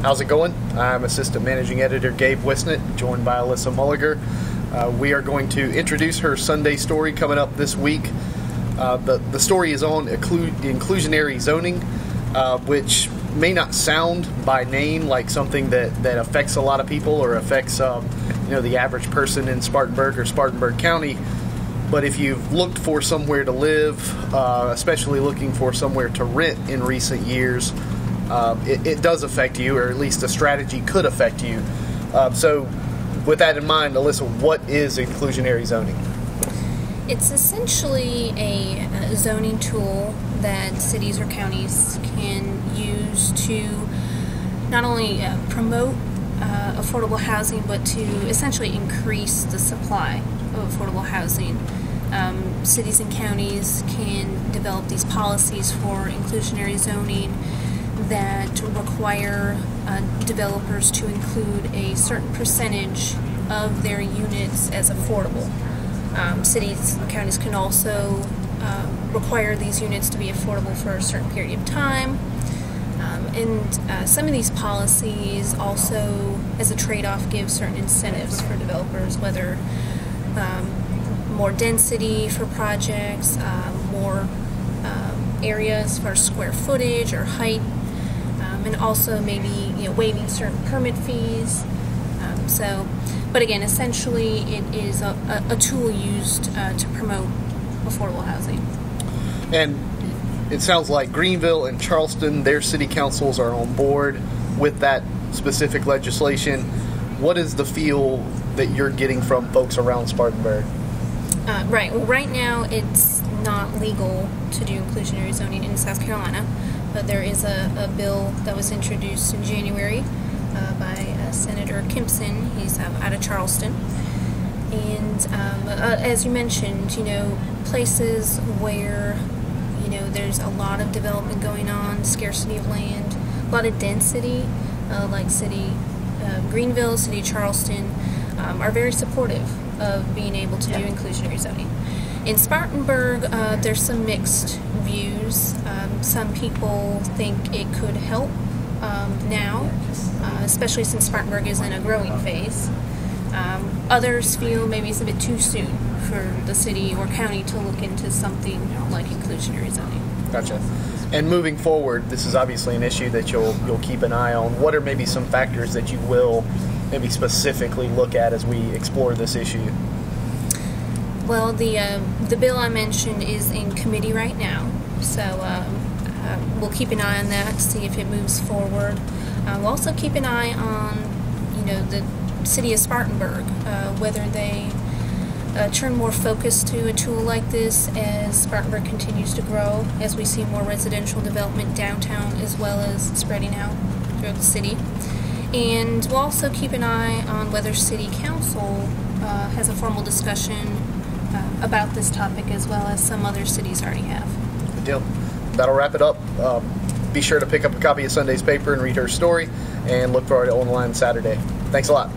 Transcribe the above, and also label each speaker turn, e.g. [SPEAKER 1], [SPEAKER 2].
[SPEAKER 1] How's it going? I'm Assistant Managing Editor Gabe Whisnant, joined by Alyssa Mulliger. We are going to introduce her Sunday story coming up this week. The story is on inclusionary zoning, which may not sound by name like something that affects a lot of people or affects the average person in Spartanburg or Spartanburg County. But if you've looked for somewhere to live, especially looking for somewhere to rent in recent years, it does affect you, or at least a strategy could affect you. So with that in mind, Alyssa, what is inclusionary zoning?
[SPEAKER 2] It's essentially a zoning tool that cities or counties can use to not only promote affordable housing, but to essentially increase the supply of affordable housing. Cities and counties can develop these policies for inclusionary zoning that require developers to include a certain percentage of their units as affordable. Cities and counties can also require these units to be affordable for a certain period of time. And some of these policies also, as a trade-off, give certain incentives for developers, whether more density for projects, more areas for square footage or height, and also maybe waiving certain permit fees. But again, essentially, it is a tool used to promote affordable housing.
[SPEAKER 1] And it sounds like Greenville and Charleston, their city councils are on board with that specific legislation. What is the feel that you're getting from folks around Spartanburg?
[SPEAKER 2] Right. Well, right now, it's not legal to do inclusionary zoning in South Carolina, but there is a bill that was introduced in January by Senator Kimpson. He's out of Charleston. And as you mentioned, places where, there's a lot of development going on, scarcity of land, a lot of density, like Greenville, City of Charleston, are very supportive of being able to do inclusionary zoning. In Spartanburg, there's some mixed views. Some people think it could help now, especially since Spartanburg is in a growing phase. Others feel maybe it's a bit too soon for the city or county to look into something like inclusionary zoning.
[SPEAKER 1] Gotcha. And moving forward, this is obviously an issue that you'll keep an eye on. What are maybe some factors that you will maybe specifically look at as we explore this issue?
[SPEAKER 2] Well, the bill I mentioned is in committee right now, so we'll keep an eye on that to see if it moves forward. We'll also keep an eye on, the city of Spartanburg, whether they turn more focus to a tool like this as Spartanburg continues to grow, as we see more residential development downtown as well as spreading out throughout the city. And we'll also keep an eye on whether City Council has a formal discussion about this topic, as well as some other cities already have.
[SPEAKER 1] Good deal. That'll wrap it up. Be sure to pick up a copy of Sunday's paper and read her story, and look for it online Saturday. Thanks a lot.